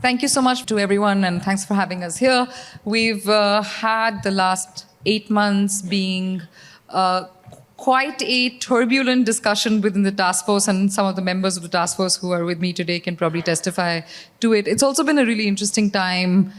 Thank you so much to everyone, and thanks for having us here. We've had the last 8 months being quite a turbulent discussion within the task force, and some of the members of the task force who are with me today can probably testify to it. It's also been a really interesting time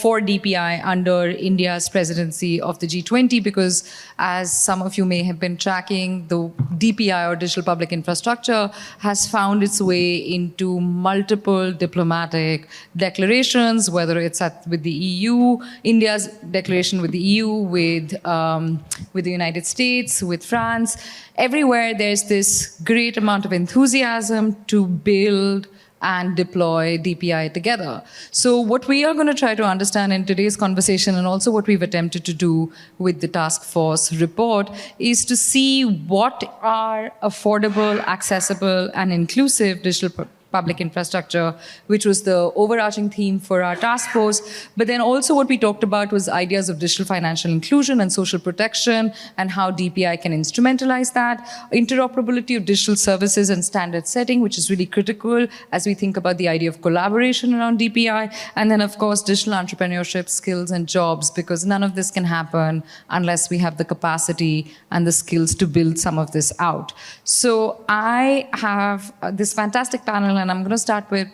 for DPI under India's presidency of the G20, because as some of you may have been tracking, the DPI, or digital public infrastructure, has found its way into multiple diplomatic declarations, whether it's with the EU, India's declaration with the EU, with the United States, with France. Everywhere there's this great amount of enthusiasm to build and deploy DPI together. So what we are going to try to understand in today's conversation, and also what we've attempted to do with the task force report, is to see what are affordable, accessible, and inclusive digital public infrastructure, which was the overarching theme for our task force. But then also what we talked about was ideas of digital financial inclusion and social protection, and how DPI can instrumentalize that. Interoperability of digital services and standard setting, which is really critical as we think about the idea of collaboration around DPI. And then, of course, digital entrepreneurship, skills, and jobs, because none of this can happen unless we have the capacity and the skills to build some of this out. So I have this fantastic panel, and I'm going to start with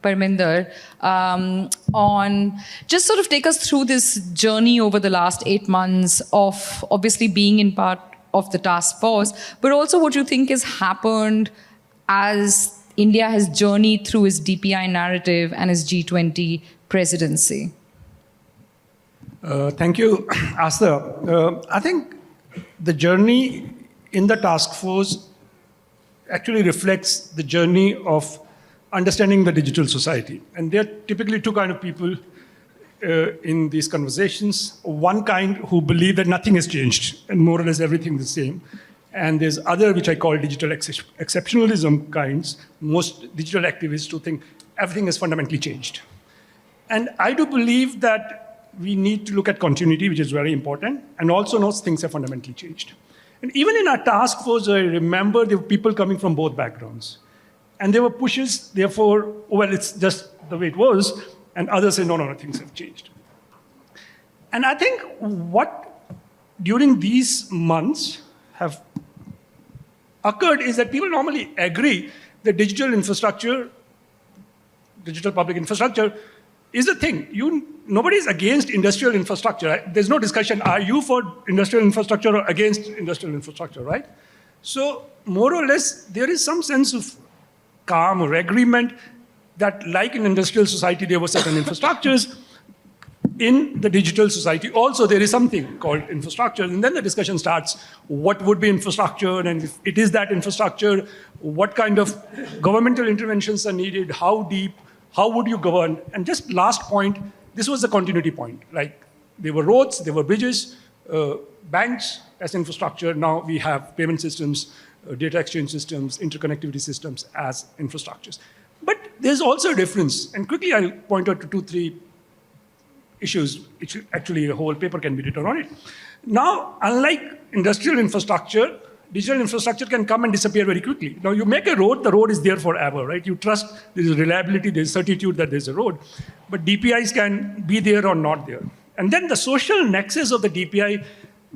Parminder on just sort of take us through this journey over the last 8 months of obviously being in part of the task force, but also what you think has happened as India has journeyed through its DPI narrative and its G20 presidency. Thank you, Asta. I think the journey in the task force actually reflects the journey of understanding the digital society. And there are typically two kinds of people in these conversations. One kind who believe that nothing has changed and more or less everything is the same. And there's other, which I call digital exceptionalism kinds, most digital activists who think everything has fundamentally changed. And I do believe that we need to look at continuity, which is very important, and also know things have fundamentally changed. And even in our task force, I remember there were people coming from both backgrounds. And there were pushes, therefore, well, it's just the way it was, and others say, no, things have changed. And I think what, during these months, have occurred is that people normally agree that digital infrastructure, digital public infrastructure, is a thing. Nobody is against industrial infrastructure. Right? There's no discussion, are you for industrial infrastructure or against industrial infrastructure, right? So more or less, there is some sense of calm or agreement that, like in industrial society, there were certain infrastructures. In the digital society, also there is something called infrastructure, and then the discussion starts, what would be infrastructure, and if it is that infrastructure, what kind of governmental interventions are needed, how deep, how would you govern? And just last point, this was the continuity point. Like, there were roads, there were bridges, banks as infrastructure. Now we have payment systems, data exchange systems, interconnectivity systems as infrastructures. But there's also a difference, and quickly I'll point out to 2-3 issues, which actually a whole paper can be written on it. Now, unlike industrial infrastructure, digital infrastructure can come and disappear very quickly. Now, you make a road, the road is there forever, right? You trust there is reliability, there is certitude that there's a road. But DPIs can be there or not there. And then the social nexus of the DPI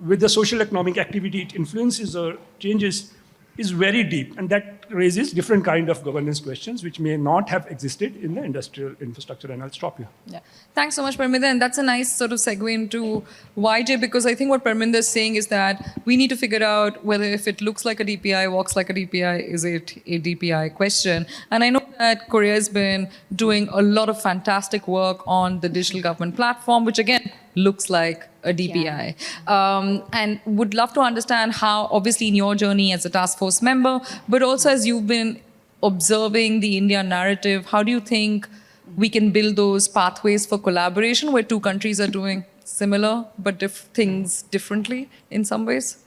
with the social economic activity it influences or changes is very deep, and that raises different kind of governance questions which may not have existed in the industrial infrastructure, and I'll stop here. Yeah. Thanks so much, Parminder, and that's a nice sort of segue into YJ, because I think what Parminder is saying is that we need to figure out whether if it looks like a DPI, walks like a DPI, is it a DPI question. And I know that Korea has been doing a lot of fantastic work on the digital government platform, which again looks like a DPI. Yeah. And would love to understand how, obviously in your journey as a task force member, but also as you've been observing the India narrative, how do you think we can build those pathways for collaboration where two countries are doing similar but things differently in some ways?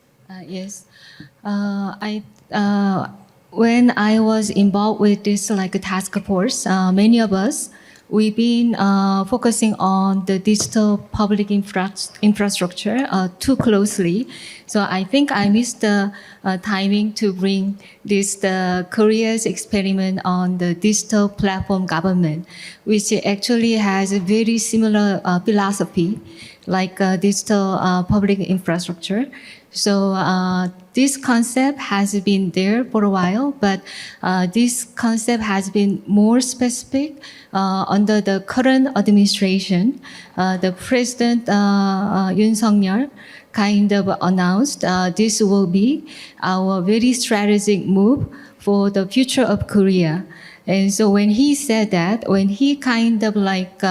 Yes. When I was involved with this like a task force, many of us we've been focusing on the digital public infrastructure too closely. So I think I missed the timing to bring the Korea's experiment on the digital platform government, which actually has a very similar philosophy like digital public infrastructure. So this concept has been there for a while, but this concept has been more specific under the current administration. The President Yoon Suk-yeol kind of announced this will be our very strategic move for the future of Korea. And so when he said that, when he kind of like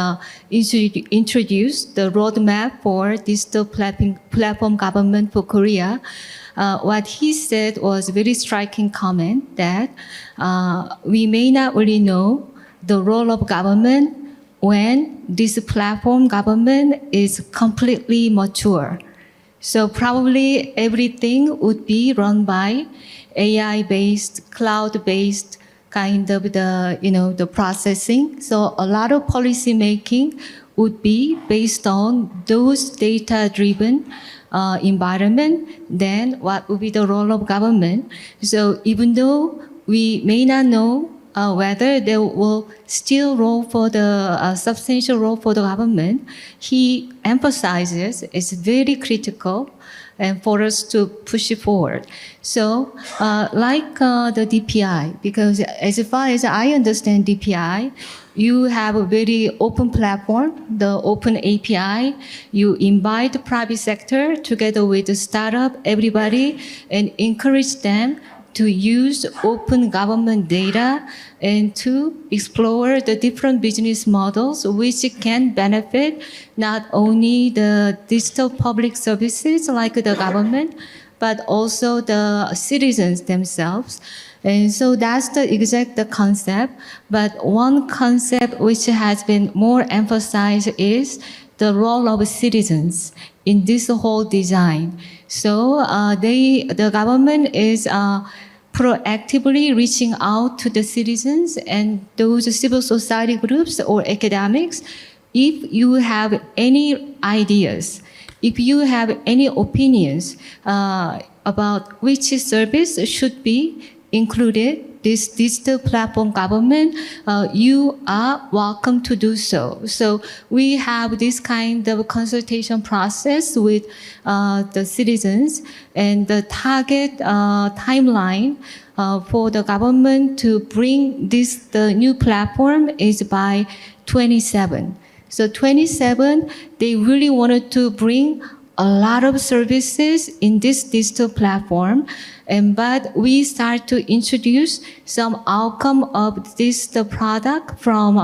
introduced the roadmap for digital platform government for Korea, what he said was a very striking comment that we may not really know the role of government when this platform government is completely mature. So probably everything would be run by AI-based, cloud-based kind of the processing. So a lot of policy making would be based on those data-driven environment. Then what would be the role of government? So even though we may not know whether there will still role for the substantial role for the government, he emphasizes it's very critical and for us to push it forward. So like the DPI, because as far as I understand DPI, you have a very open platform, the open API. You invite the private sector together with the startup, everybody, and encourage them to use open government data and to explore the different business models which can benefit not only the digital public services like the government, but also the citizens themselves. And so that's the exact concept. But one concept which has been more emphasized is the role of citizens in this whole design. So the government is proactively reaching out to the citizens and those civil society groups or academics. If you have any ideas, if you have any opinions about which service should be included, this digital platform government, you are welcome to do so. So we have this kind of consultation process with the citizens, and the target timeline for the government to bring the new platform is by 27. So 27, they really wanted to bring a lot of services in this digital platform, but we start to introduce some outcome of the product from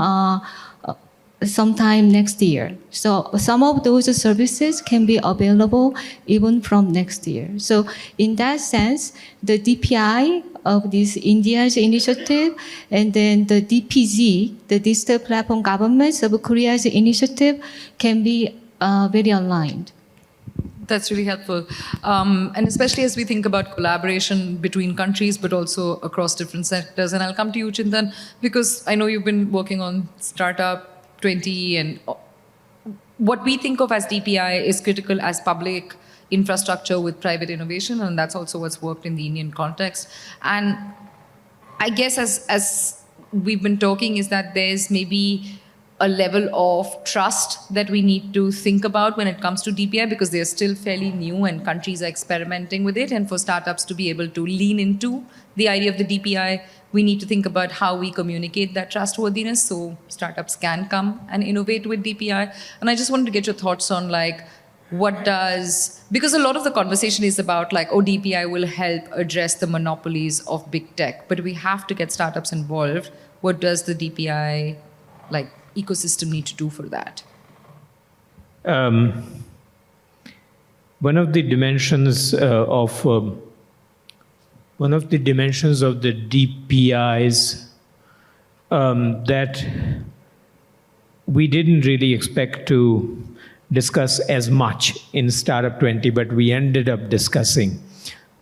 sometime next year. So some of those services can be available even from next year. So in that sense, the DPI of this India's initiative, and then the DPZ, the Digital Platform Governments of Korea's initiative, can be very aligned. That's really helpful. And especially as we think about collaboration between countries, but also across different sectors. And I'll come to you, Chintan, because I know you've been working on Startup 20, and what we think of as DPI is critical as public infrastructure with private innovation, and that's also what's worked in the Indian context. And I guess as we've been talking is that there's maybe a level of trust that we need to think about when it comes to DPI, because they're still fairly new and countries are experimenting with it. And for startups to be able to lean into the idea of the DPI, we need to think about how we communicate that trustworthiness so startups can come and innovate with DPI. And I just wanted to get your thoughts on because a lot of the conversation is about DPI will help address the monopolies of big tech, but we have to get startups involved. What does the DPI ecosystem need to do for that? One of the dimensions of the DPIs that we didn't really expect to discuss as much in Startup 20, but we ended up discussing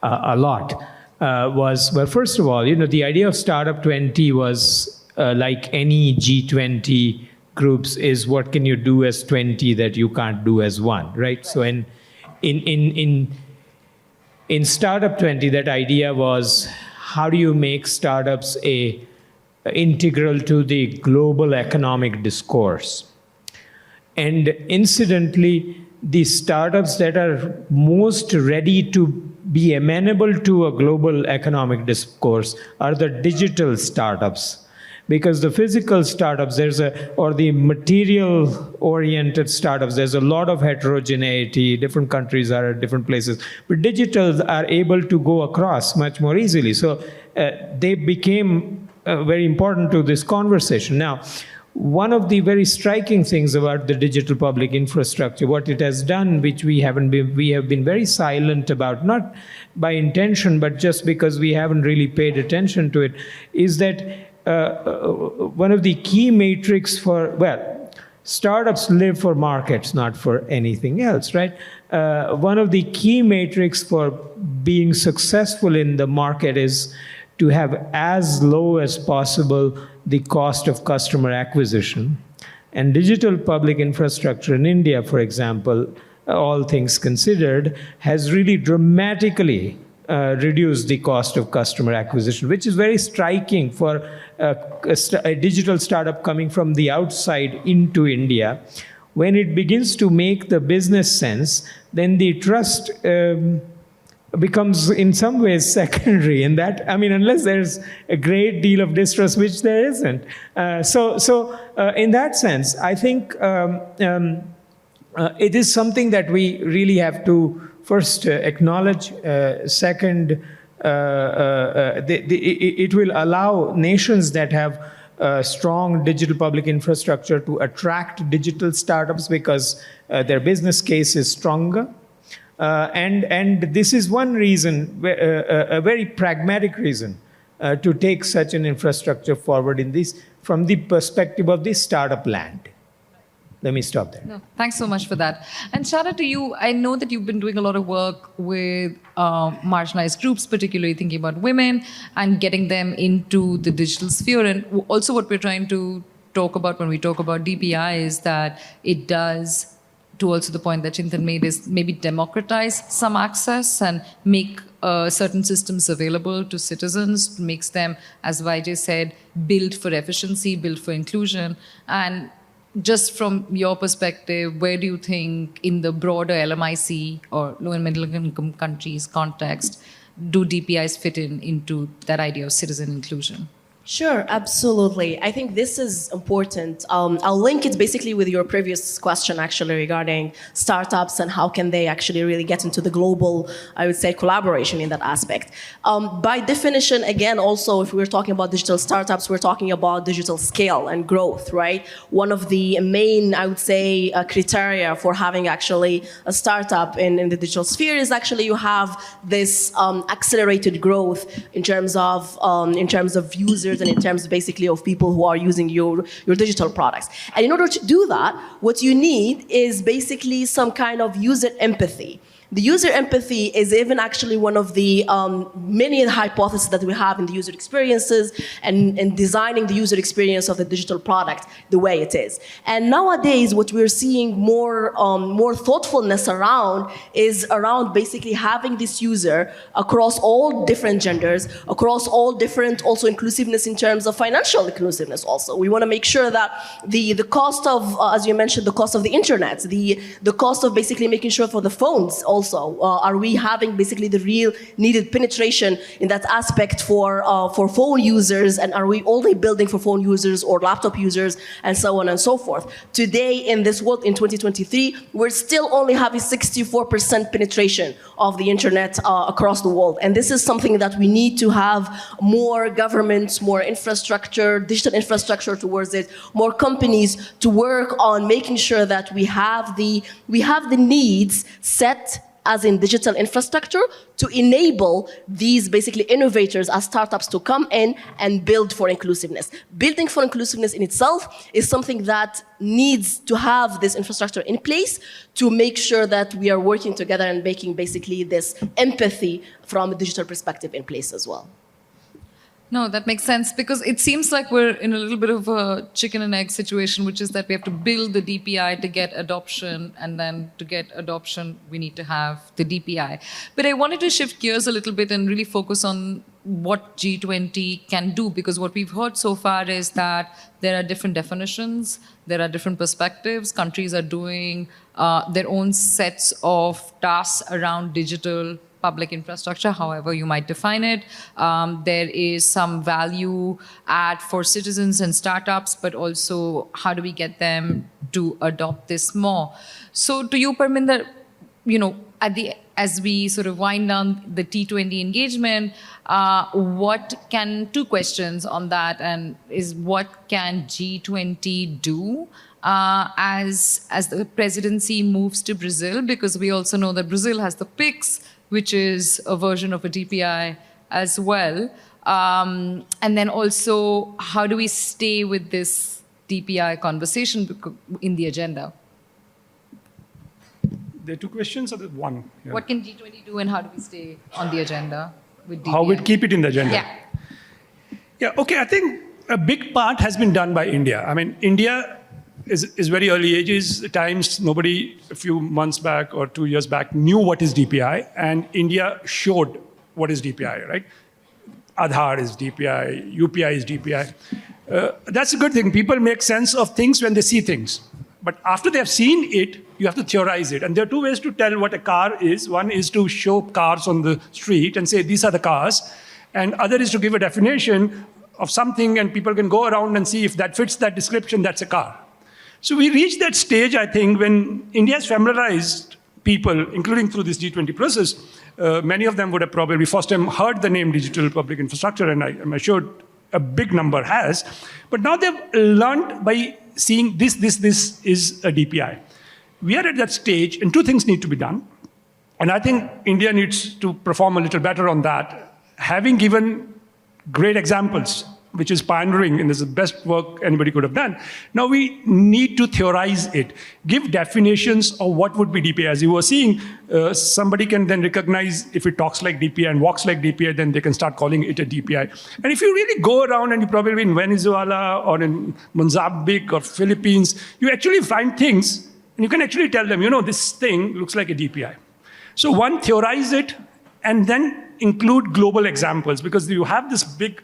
a lot, was, well, first of all, the idea of Startup 20 was like any G20 groups is what can you do as 20 that you can't do as one, right? So in Startup 20, that idea was, how do you make startups integral to the global economic discourse? And incidentally, the startups that are most ready to be amenable to a global economic discourse are the digital startups. Because the physical startups, or the material-oriented startups, there's a lot of heterogeneity. Different countries are at different places. But digitals are able to go across much more easily. So they became very important to this conversation. Now, one of the very striking things about the digital public infrastructure, what it has done, which we have been very silent about, not by intention, but just because we haven't really paid attention to it, is that one of the key metrics for, startups live for markets, not for anything else, right? One of the key metrics for being successful in the market is to have as low as possible the cost of customer acquisition. And digital public infrastructure in India, for example, all things considered, has really dramatically reduced the cost of customer acquisition, which is very striking for a digital startup coming from the outside into India. When it begins to make the business sense, then the trust becomes in some ways secondary. And that, I mean, unless there's a great deal of distrust, which there isn't. So in that sense, I think it is something that we really have to first acknowledge. Second, it will allow nations that have strong digital public infrastructure to attract digital startups because their business case is stronger. And this is one reason, a very pragmatic reason, to take such an infrastructure forward from the perspective of the startup land. Let me stop there. No, thanks so much for that. And Chada, to you, I know that you've been doing a lot of work with marginalized groups, particularly thinking about women and getting them into the digital sphere. And also what we're trying to talk about when we talk about DPI is that it does, to also the point that Chintan made, is maybe democratize some access and make certain systems available to citizens, makes them, as Vijay said, build for efficiency, build for inclusion. And just from your perspective, where do you think in the broader LMIC or low and middle income countries context, do DPIs fit into that idea of citizen inclusion? Sure, absolutely. I think this is important. I'll link it basically with your previous question actually regarding startups and how can they actually really get into the global, I would say, collaboration in that aspect. By definition, again, also, if we're talking about digital startups, we're talking about digital scale and growth, right? One of the main, I would say, criteria for having actually a startup in the digital sphere is actually you have this accelerated growth in terms of users and in terms basically of people who are using your digital products. And in order to do that, what you need is basically some kind of user empathy. The user empathy is even actually one of the many hypotheses that we have in the user experiences and designing the user experience of the digital product the way it is. And nowadays, what we're seeing more thoughtfulness around is around basically having this user across all different genders, across all different also inclusiveness in terms of financial inclusiveness also. We want to make sure that the cost of, as you mentioned, the cost of the internet, the cost of basically making sure for the phones also, are we having basically the real needed penetration in that aspect for phone users, and are we only building for phone users or laptop users and so on and so forth. Today in this world in 2023, we're still only having 64% penetration of the internet across the world. And this is something that we need to have more governments, more infrastructure, digital infrastructure towards it, more companies to work on making sure that we have the needs set as in digital infrastructure to enable these basically innovators as startups to come in and build for inclusiveness. Building for inclusiveness in itself is something that needs to have this infrastructure in place to make sure that we are working together and making basically this empathy from a digital perspective in place as well. No, that makes sense because it seems like we're in a little bit of a chicken and egg situation, which is that we have to build the DPI to get adoption, and then to get adoption, we need to have the DPI. But I wanted to shift gears a little bit and really focus on what G20 can do, because what we've heard so far is that there are different definitions, there are different perspectives, countries are doing their own sets of tasks around digital public infrastructure, however you might define it. There is some value add for citizens and startups, but also how do we get them to adopt this more? So to you, Parminder, as we sort of wind down the T20 engagement, two questions on that, and is what can G20 do as the presidency moves to Brazil? Because we also know that Brazil has the PIX, which is a version of a DPI as well. And then also, how do we stay with this DPI conversation in the agenda? There are two questions or the one? Yeah. What can G20 do and how do we stay on the agenda with DPI? How we keep it in the agenda? Yeah. Yeah, okay, I think a big part has been done by India. I mean, India is very early ages. At times, nobody a few months back or 2 years back knew what is DPI, and India showed what is DPI, right? Aadhaar is DPI, UPI is DPI. That's a good thing. People make sense of things when they see things. But after they have seen it, you have to theorize it. And there are two ways to tell what a car is. One is to show cars on the street and say, these are the cars. And other is to give a definition of something, and people can go around and see if that fits that description, that's a car. So we reached that stage, I think, when India has familiarized people, including through this G20 process. Many of them would have probably first time heard the name digital public infrastructure, and I'm assured a big number has. But now they've learned by seeing this is a DPI. We are at that stage, and two things need to be done. And I think India needs to perform a little better on that. Having given great examples, which is pioneering and is the best work anybody could have done. Now we need to theorize it, give definitions of what would be DPI. As you were seeing, somebody can then recognize if it talks like DPI and walks like DPI, then they can start calling it a DPI. And if you really go around, and you probably in Venezuela or in Mozambique or Philippines, you actually find things, and you can actually tell them, this thing looks like a DPI. So one, theorize it, and then include global examples, because you have this big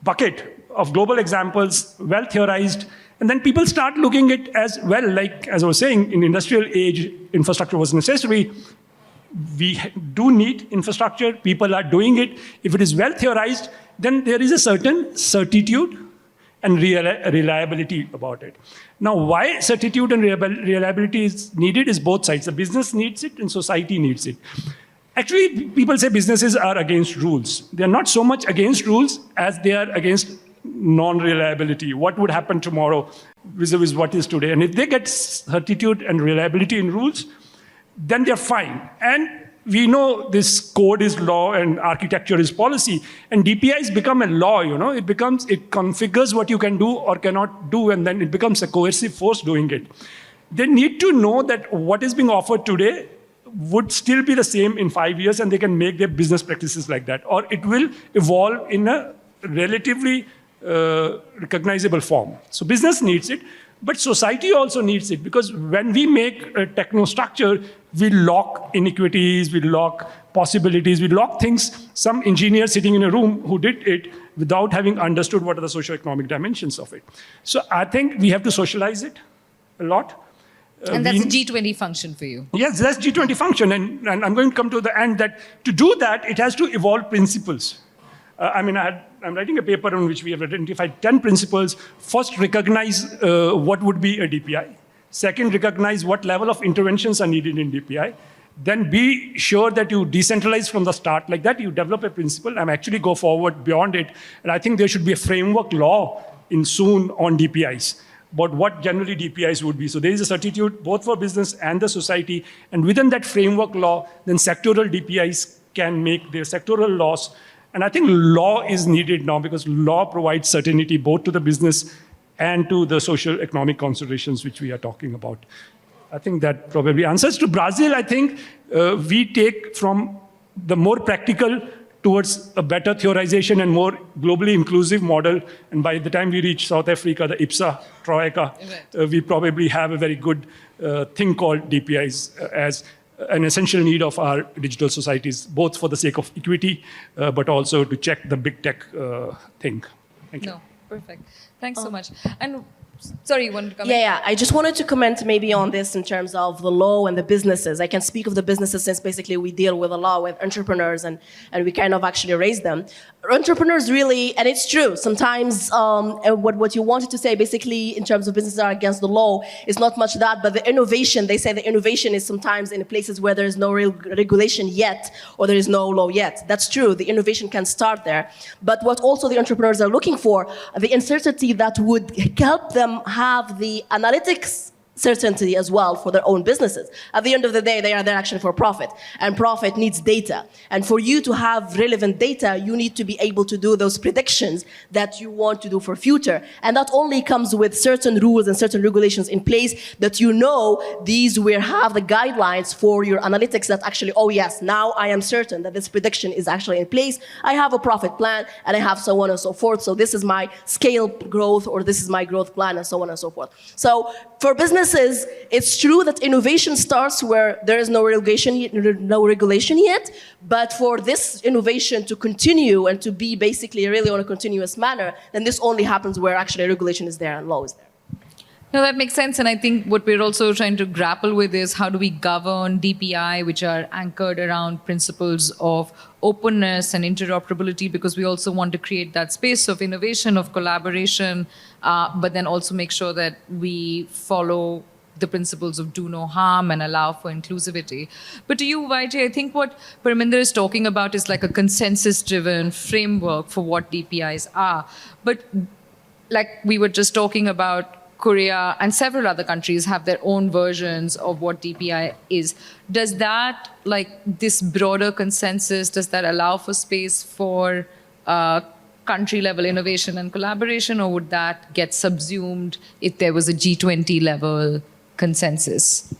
bucket of global examples, well theorized, and then people start looking at it as, well, like as I was saying, in industrial age, infrastructure was necessary. We do need infrastructure, people are doing it. If it is well theorized, then there is a certain certitude and reliability about it. Now, why certitude and reliability is needed is both sides. The business needs it and society needs it. Actually, people say businesses are against rules. They're not so much against rules as they are against non-reliability. What would happen tomorrow vis-a-vis what is today? And if they get certitude and reliability in rules, then they're fine. And we know this code is law and architecture is policy. And DPIs become a law, It configures what you can do or cannot do, and then it becomes a coercive force doing it. They need to know that what is being offered today would still be the same in 5 years, and they can make their business practices like that. Or it will evolve in a relatively recognizable form. So business needs it, but society also needs it, because when we make a techno-structure, we lock inequities, we lock possibilities, we lock things. Some engineer sitting in a room who did it without having understood what are the socio-economic dimensions of it. So I think we have to socialize it a lot. And that's a G20 function for you. Yes, that's G20 function. And I'm going to come to the end that to do that, it has to evolve principles. I'm writing a paper on which we have identified 10 principles. First, recognize what would be a DPI. Second, recognize what level of interventions are needed in DPI. Then be sure that you decentralize from the start. Like that, you develop a principle and actually go forward beyond it. And I think there should be a framework law in soon on DPIs. About what generally DPIs would be. So there is a certitude both for business and the society. And within that framework law, then sectoral DPIs can make their sectoral laws. And I think law is needed now, because law provides certainty both to the business and to the social economic considerations which we are talking about. I think that probably answers. To Brazil, I think we take from the more practical towards a better theorization and more globally inclusive model. And by the time we reach South Africa, the IPSA, Troika, we probably have a very good thing called DPIs as an essential need of our digital societies, both for the sake of equity, but also to check the big tech thing. Thank you. No, perfect. Thanks so much. And sorry, you wanted to comment? Yeah, I just wanted to comment maybe on this in terms of the law and the businesses. I can speak of the businesses since basically we deal with the law with entrepreneurs and we kind of actually raise them. Entrepreneurs really, and it's true, sometimes what you wanted to say basically in terms of businesses are against the law is not much that, but the innovation, they say the innovation is sometimes in places where there is no real regulation yet or there is no law yet. That's true, the innovation can start there. But what also the entrepreneurs are looking for, the uncertainty that would help them have the analytics certainty as well for their own businesses. At the end of the day, they are there actually for profit, and profit needs data. And for you to have relevant data, you need to be able to do those predictions that you want to do for future. And that only comes with certain rules and certain regulations in place that you know these will have the guidelines for your analytics that actually, oh yes, now I am certain that this prediction is actually in place. I have a profit plan and I have so on and so forth. So this is my scale growth or this is my growth plan and so on and so forth. So for businesses, it's true that innovation starts where there is no regulation yet, but for this innovation to continue and to be basically really on a continuous manner, then this only happens where actually regulation is there and law is there. No, that makes sense. And I think what we're also trying to grapple with is how do we govern DPI, which are anchored around principles of openness and interoperability, because we also want to create that space of innovation, of collaboration, but then also make sure that we follow the principles of do no harm and allow for inclusivity. But to you, YJ, I think what Parminder is talking about is like a consensus-driven framework for what DPIs are. But like we were just talking about, Korea and several other countries have their own versions of what DPI is. Does that, like this broader consensus, does that allow for space for country-level innovation and collaboration, or would that get subsumed if there was a G20 level consensus?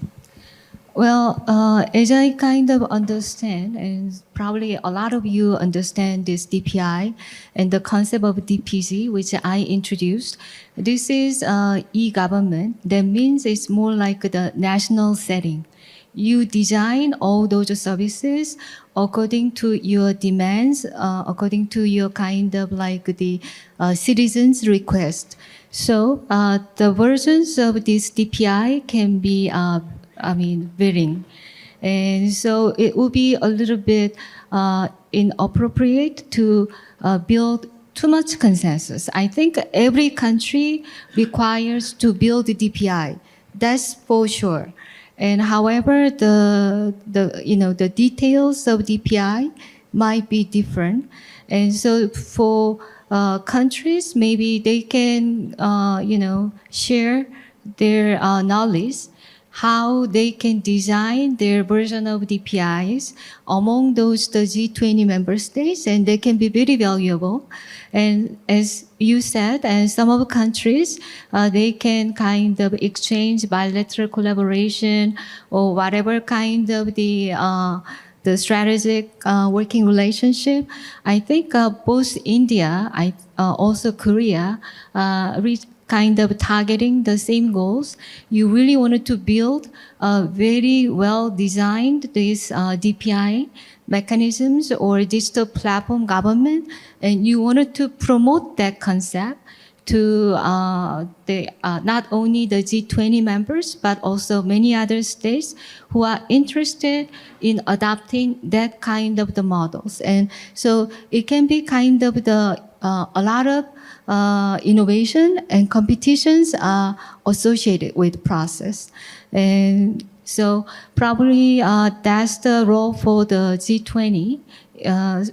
Well, as I kind of understand, and probably a lot of you understand this DPI and the concept of DPZ, which I introduced, this is e-government. That means it's more like the national setting. You design all those services according to your demands, according to your kind of like the citizens' request. So the versions of this DPI can be varying. And so it will be a little bit inappropriate to build too much consensus. I think every country requires to build the DPI. That's for sure. And however, the details of DPI might be different. And so for countries, maybe they can, share their knowledge, how they can design their version of DPIs among the G20 member states, and they can be very valuable. And as you said, and some of the countries, they can kind of exchange bilateral collaboration or whatever kind of the strategic working relationship. I think both India, also Korea, kind of targeting the same goals. You really wanted to build very well designed these DPI mechanisms or digital platform government, and you wanted to promote that concept to not only the G20 members, but also many other states who are interested in adopting that kind of the models. And so it can be kind of a lot of innovation and competitions are associated with the process. And so probably that's the role for the G20.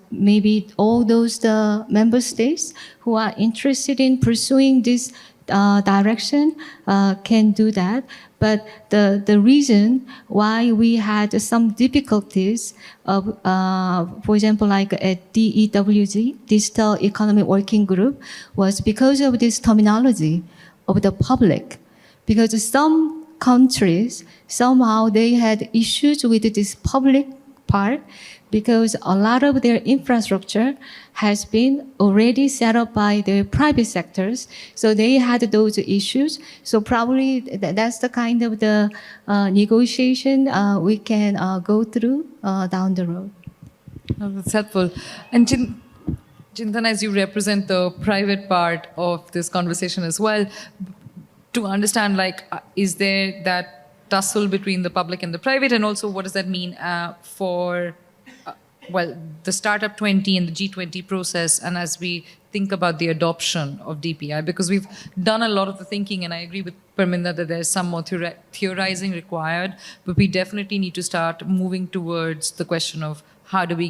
Maybe all those member states who are interested in pursuing this direction can do that. But the reason why we had some difficulties of, for example, like at DEWG, Digital Economy Working Group, was because of this terminology of the public. Because some countries, somehow they had issues with this public part because a lot of their infrastructure has been already set up by the private sectors. So they had those issues. So probably that's the kind of the negotiation we can go through down the road. Oh, that's helpful. And Chintan, as you represent the private part of this conversation as well, to understand, like, is there that tussle between the public and the private, and also what does that mean for, the Startup 20 and the G20 process, and as we think about the adoption of DPI, because we've done a lot of the thinking, and I agree with Parminder that there's some more theorizing required, but we definitely need to start moving towards the question of how do we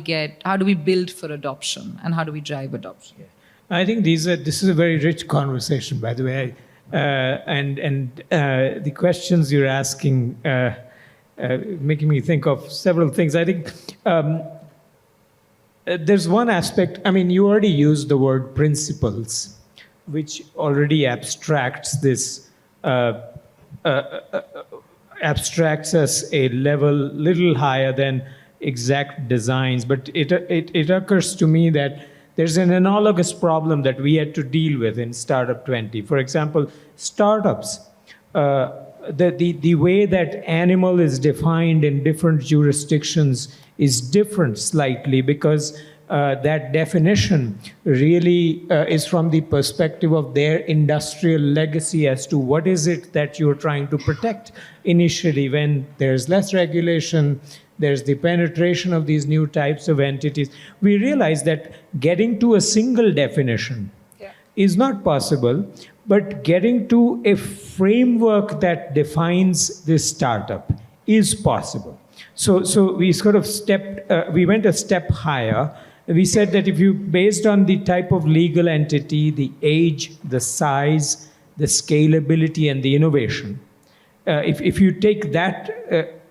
build for adoption, and how do we drive adoption? Yeah. I think this is a very rich conversation, by the way. The questions you're asking making me think of several things. I think there's one aspect. I mean, you already used the word principles, which already abstracts this, abstracts us a little higher than exact designs. But it occurs to me that there's an analogous problem that we had to deal with in Startup 20. For example, startups, the way that animal is defined in different jurisdictions is different slightly because that definition really is from the perspective of their industrial legacy as to what is it that you're trying to protect initially when there's less regulation, there's the penetration of these new types of entities. We realize that getting to a single definition is not possible, but getting to a framework that defines this startup is possible. So we sort of we went a step higher. We said that based on the type of legal entity, the age, the size, the scalability, and the innovation, if you take that,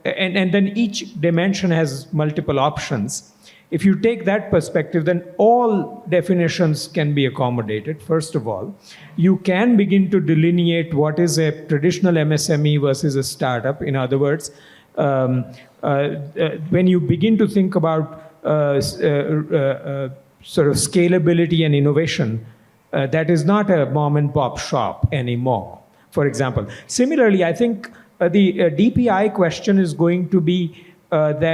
and then each dimension has multiple options. If you take that perspective, then all definitions can be accommodated, first of all. You can begin to delineate what is a traditional MSME versus a startup. In other words, when you begin to think about sort of scalability and innovation, that is not a mom and pop shop anymore, for example. Similarly, I think the DPI question is going to be what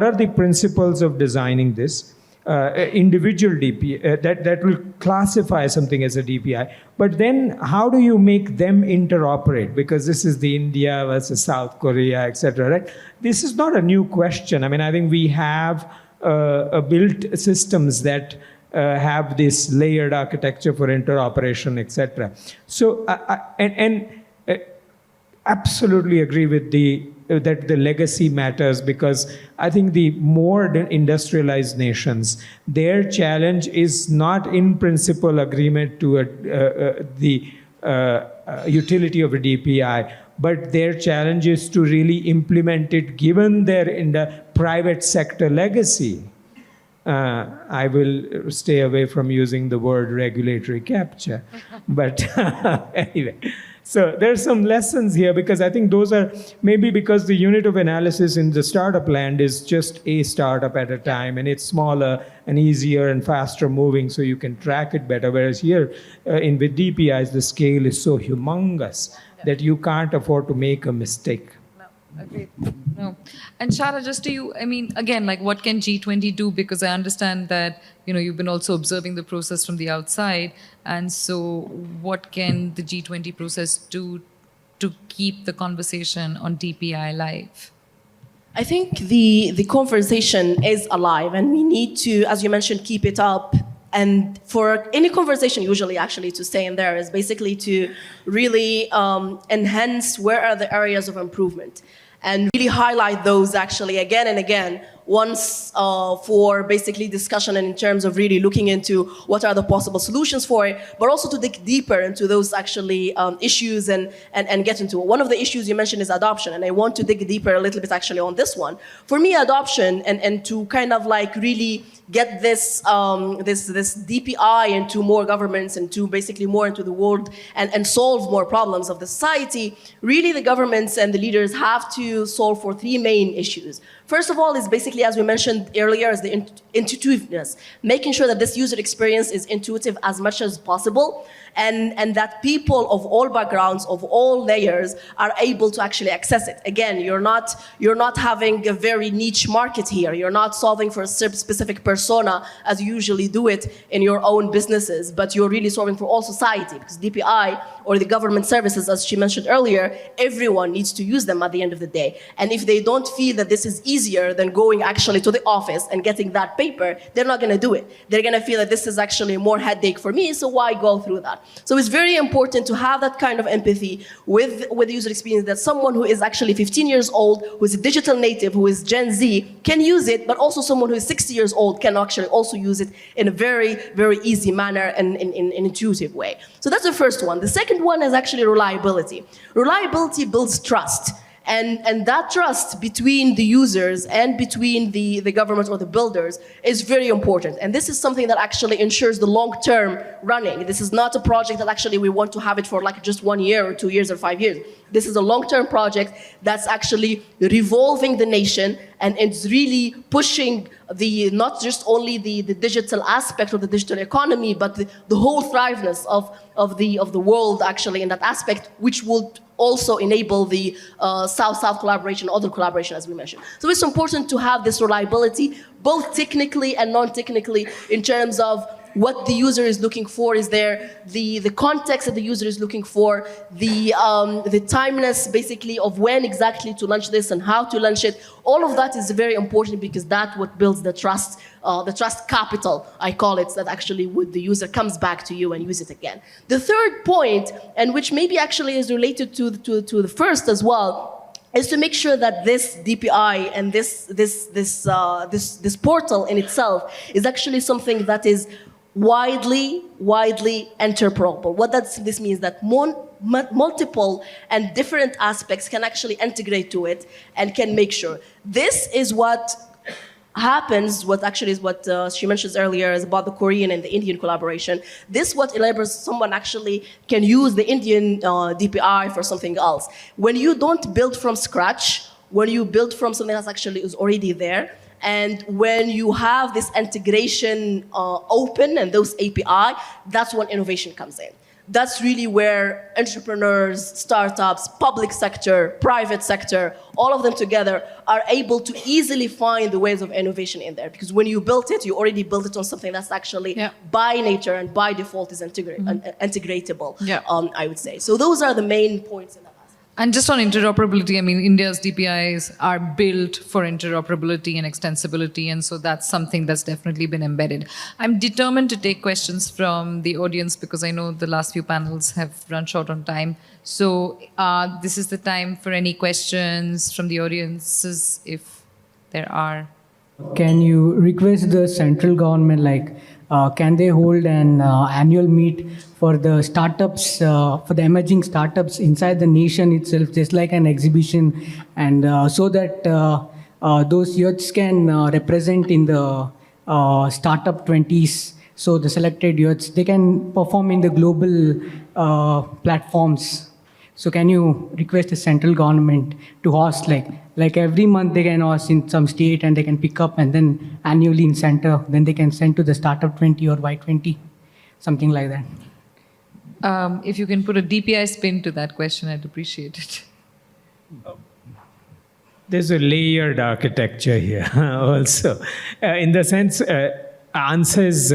are the principles of designing this? Individual DPI, that will classify something as a DPI. But then how do you make them interoperate? Because this is the India versus South Korea, et cetera, right? This is not a new question. I mean, I think we have built systems that have this layered architecture for interoperation, et cetera. So, absolutely agree with that the legacy matters, because I think the more industrialized nations, their challenge is not in principle agreement to the utility of a DPI, but their challenge is to really implement it given their private sector legacy. I will stay away from using the word regulatory capture, but anyway. So there's some lessons here, because I think those are maybe because the unit of analysis in the startup land is just a startup at a time, and it's smaller and easier and faster moving, so you can track it better. Whereas here with DPIs, the scale is so humongous that you can't afford to make a mistake. Agreed. No. And Chada, just to you, I mean, again, like, what can G20 do? Because I understand that, you've been also observing the process from the outside. And so what can the G20 process do to keep the conversation on DPI alive? I think the conversation is alive, and we need to, as you mentioned, keep it up. And for any conversation, usually actually to stay in there is basically to really enhance where are the areas of improvement and really highlight those actually again and again once for basically discussion and in terms of really looking into what are the possible solutions for it, but also to dig deeper into those actually issues and get into it. One of the issues you mentioned is adoption, and I want to dig deeper a little bit actually on this one. For me, adoption and to kind of like really get this DPI into more governments and to basically more into the world and solve more problems of the society, really the governments and the leaders have to solve for three main issues. First of all is basically, as we mentioned earlier, is the intuitiveness, making sure that this user experience is intuitive as much as possible, and that people of all backgrounds, of all layers, are able to actually access it. Again, you're not having a very niche market here. You're not solving for a specific persona as you usually do it in your own businesses, but you're really solving for all society, because DPI or the government services, as she mentioned earlier, everyone needs to use them at the end of the day. And if they don't feel that this is easier than going actually to the office and getting that paper, they're not going to do it. They're going to feel that this is actually more headache for me, so why go through that? So it's very important to have that kind of empathy with the user experience, that someone who is actually 15 years old, who is a digital native, who is Gen Z, can use it, but also someone who is 60 years old can actually also use it in a very, very easy manner and in an intuitive way. So that's the first one. The second one is actually reliability. Reliability builds trust. And that trust between the users and between the government or the builders is very important. And this is something that actually ensures the long-term running. This is not a project that actually we want to have it for like just 1 year or 2 years or 5 years. This is a long-term project that's actually revolving the nation, and it's really pushing not just only the digital aspect of the digital economy, but the whole thriveness of the world actually in that aspect, which will also enable the South-South collaboration, other collaboration, as we mentioned. So it's important to have this reliability, both technically and non-technically, in terms of what the user is looking for. Is there the context that the user is looking for, the timeless basically of when exactly to launch this and how to launch it. All of that is very important, because that's what builds the trust capital, I call it, that actually the user comes back to you and use it again. The third point, and which maybe actually is related to the first as well, is to make sure that this DPI and this portal in itself is actually something that is widely interoperable. What this means that multiple and different aspects can actually integrate to it and can make sure. This is what happens, what she mentions earlier is about the Korean and the Indian collaboration. This what enables someone actually can use the Indian DPI for something else. When you don't build from scratch, when you build from something that actually is already there, and when you have this integration open and those API, that's when innovation comes in. That's really where entrepreneurs, startups, public sector, private sector, all of them together are able to easily find the ways of innovation in there. Because when you built it, you already built it on something that's actually by nature and by default is integratable, I would say. So those are the main points in that. And just on interoperability, I mean, India's DPIs are built for interoperability and extensibility, and so that's something that's definitely been embedded. I'm determined to take questions from the audience because I know the last few panels have run short on time. So this is the time for any questions from the audiences, if there are. Can you request the central government, can they hold an annual meet for the startups, for the emerging startups inside the nation itself, just like an exhibition, and so that those youths can represent in the startup 20s, so the selected youths, they can perform in the global platforms. So can you request the central government to host, like every month they can host in some state and they can pick up, and then annually in center, then they can send to the startup 20 or Y20, something like that. If you can put a DPI spin to that question, I'd appreciate it. There's a layered architecture here also. In the sense, answers,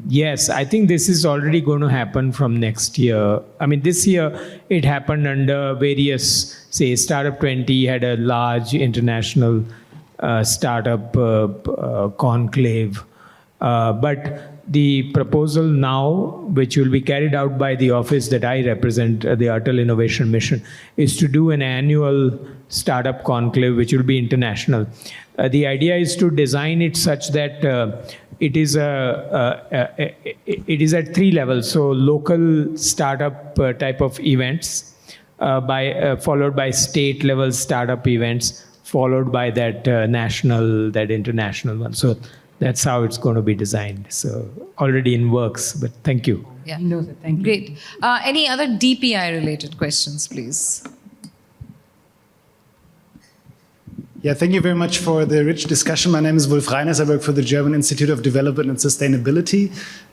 yes, I think this is already going to happen from next year. I mean, this year it happened under various, say, Startup 20 had a large international startup conclave. But the proposal now, which will be carried out by the office that I represent, the Atal Innovation Mission, is to do an annual startup conclave, which will be international. The idea is to design it such that it is at three levels. So local startup type of events, followed by state level startup events, followed by that that international one. So that's how it's going to be designed. So already in works, but thank you. Yeah. No, sir. Thank you. Great. Any other DPI related questions, please? Yeah, thank you very much for the rich discussion. My name is Wolf Reiners. I work for the German Institute of Development and Sustainability.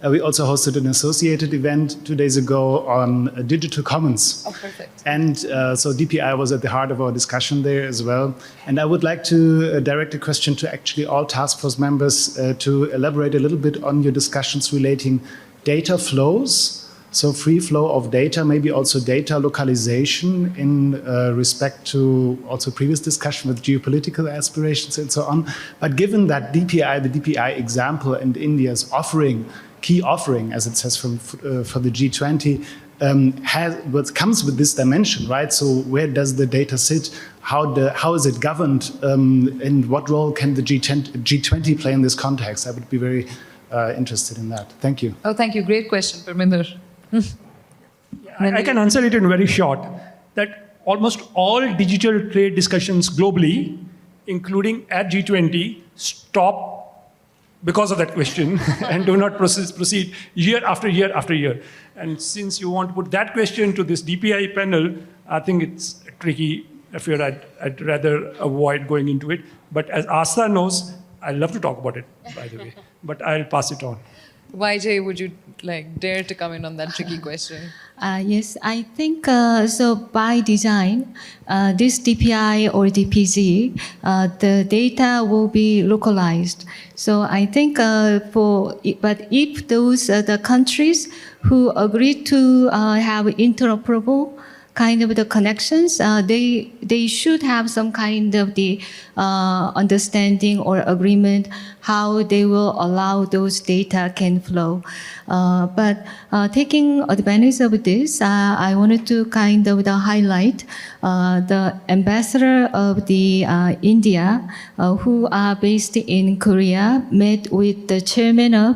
We also hosted an associated event 2 days ago on digital commons. Oh, perfect. And so DPI was at the heart of our discussion there as well. And I would like to direct a question to actually all task force members to elaborate a little bit on your discussions relating data flows. So free flow of data, maybe also data localization in respect to also previous discussion with geopolitical aspirations and so on. But given that the DPI example and India's key offering, as it says for the G20, what comes with this dimension, right? So where does the data sit? How is it governed? And what role can the G20 play in this context? I would be very interested in that. Thank you. Oh, thank you. Great question, Parminder. I can answer it in very short, that almost all digital trade discussions globally, including at G20, stop because of that question and do not proceed year after year after year. And since you want to put that question to this DPI panel, I think it's a tricky affair. I'd rather avoid going into it. But as Asa knows, I love to talk about it, by the way. But I'll pass it on. YJ, would you dare to come in on that tricky question? Yes, I think so. By design, this DPI or DPZ, the data will be localized. So I think but if those the countries who agree to have interoperable kind of the connections, they should have some kind of the understanding or agreement how they will allow those data can flow. But taking advantage of this, I wanted to kind of the ambassador of the India, who are based in Korea, met with the chairman of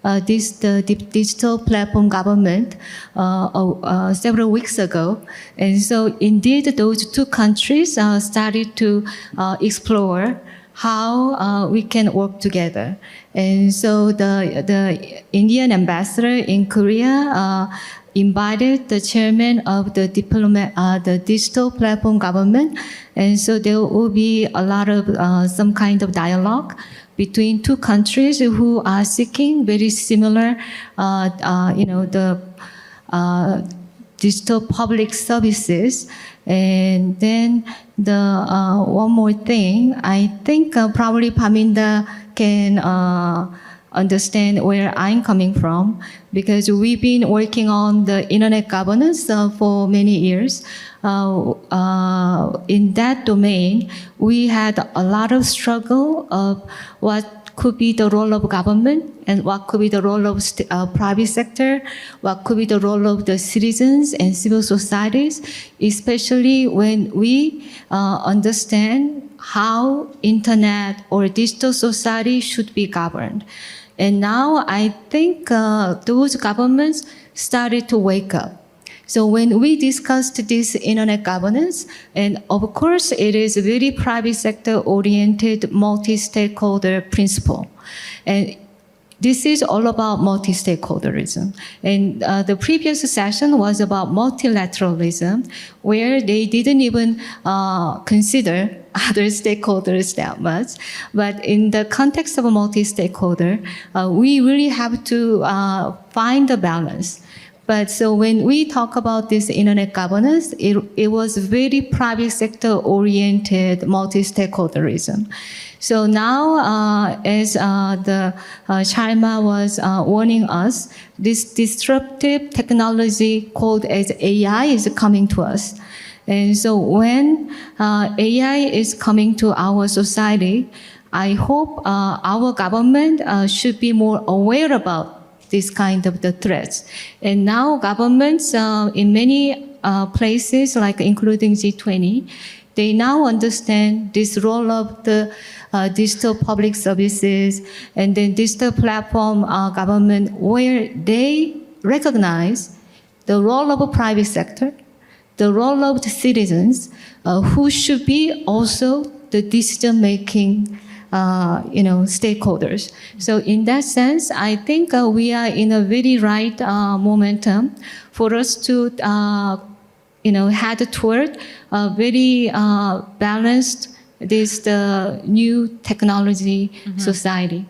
the digital platform government several weeks ago. And so indeed those two countries started to explore how we can work together. And so the Indian ambassador in Korea invited the chairman of the digital platform government. And so there will be a lot of some kind of dialogue between two countries who are seeking very similar, the digital public services. And then the one more thing, I think probably Paminda can understand where I'm coming from, because we've been working on the internet governance for many years. In that domain, we had a lot of struggle of what could be the role of government and what could be the role of private sector, what could be the role of the citizens and civil societies, especially when we understand how internet or digital society should be governed. And now I think those governments started to wake up. So when we discussed this internet governance, and of course it is a very private sector oriented multi-stakeholder principle. And this is all about multi-stakeholderism. And the previous session was about multilateralism, where they didn't even consider other stakeholders that much. But in the context of a multi-stakeholder, we really have to find a balance. But so when we talk about this internet governance, it was very private sector oriented multi-stakeholderism. So now, as the Chima was warning us, this disruptive technology called as AI is coming to us. And so when AI is coming to our society, I hope our government should be more aware about this kind of the threats. And now governments in many places, like including G20, they now understand this role of the digital public services and then digital platform government, where they recognize the role of a private sector, the role of the citizens, who should be also the decision-making stakeholders. So in that sense, I think we are in a very right momentum for us to head toward a very balanced new technology society.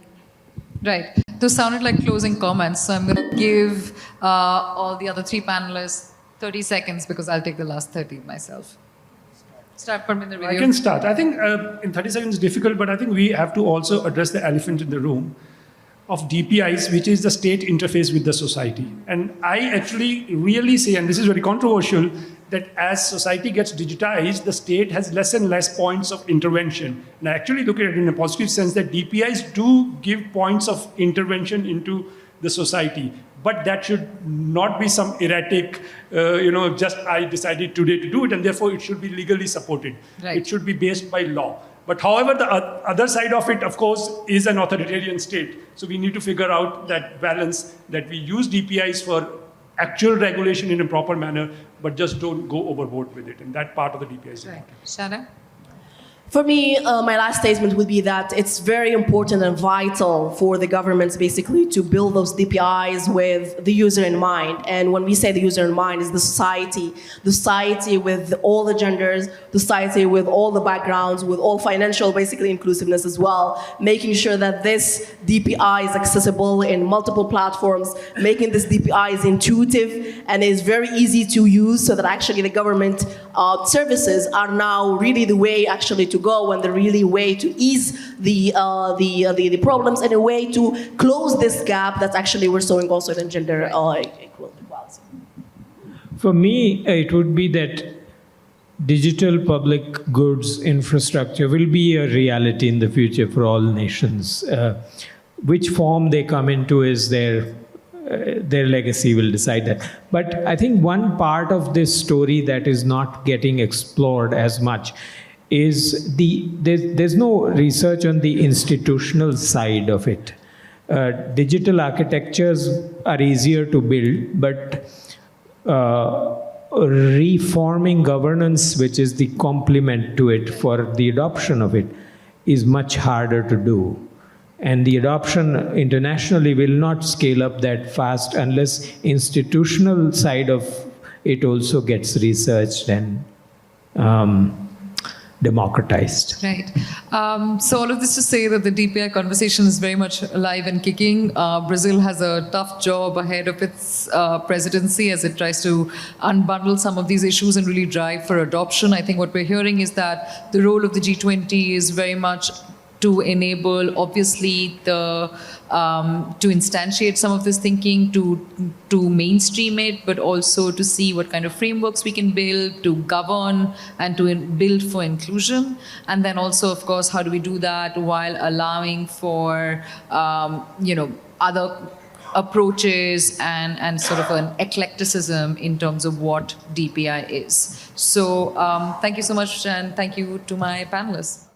Right. Those sounded like closing comments. So I'm going to give all the other three panelists 30 seconds because I'll take the last 30 myself. Start, Parminder, with you. I can start. I think in 30 seconds is difficult, but I think we have to also address the elephant in the room of DPIs, which is the state interface with the society. And I actually really say, and this is very controversial, that as society gets digitized, the state has less and less points of intervention. And I actually look at it in a positive sense that DPIs do give points of intervention into the society. But that should not be some erratic, just I decided today to do it, and therefore it should be legally supported. Right. It should be based by law. But however, the other side of it, of course, is an authoritarian state. So we need to figure out that balance, that we use DPIs for actual regulation in a proper manner, but just don't go overboard with it. And that part of the DPI is important. Chada? For me, my last statement would be that it's very important and vital for the governments basically to build those DPIs with the user in mind. And when we say the user in mind, is the society with all the genders, the society with all the backgrounds, with all financial basically inclusiveness as well, making sure that this DPI is accessible in multiple platforms, making this DPI is intuitive and is very easy to use so that actually the government services are now really the way actually to go and the really way to ease the problems and a way to close this gap that actually we're showing also in gender equality. For me, it would be that digital public goods infrastructure will be a reality in the future for all nations. Which form they come into is their legacy will decide that. But I think one part of this story that is not getting explored as much is there's no research on the institutional side of it. Digital architectures are easier to build, but reforming governance, which is the complement to it for the adoption of it, is much harder to do. And the adoption internationally will not scale up that fast unless institutional side of it also gets researched and democratized. Right. So all of this to say that the DPI conversation is very much alive and kicking. Brazil has a tough job ahead of its presidency as it tries to unbundle some of these issues and really drive for adoption. I think what we're hearing is that the role of the G20 is very much to enable, obviously, to instantiate some of this thinking, to mainstream it, but also to see what kind of frameworks we can build to govern and to build for inclusion. And then also, of course, how do we do that while allowing for, other approaches and sort of an eclecticism in terms of what DPI is. So thank you so much, and thank you to my panelists.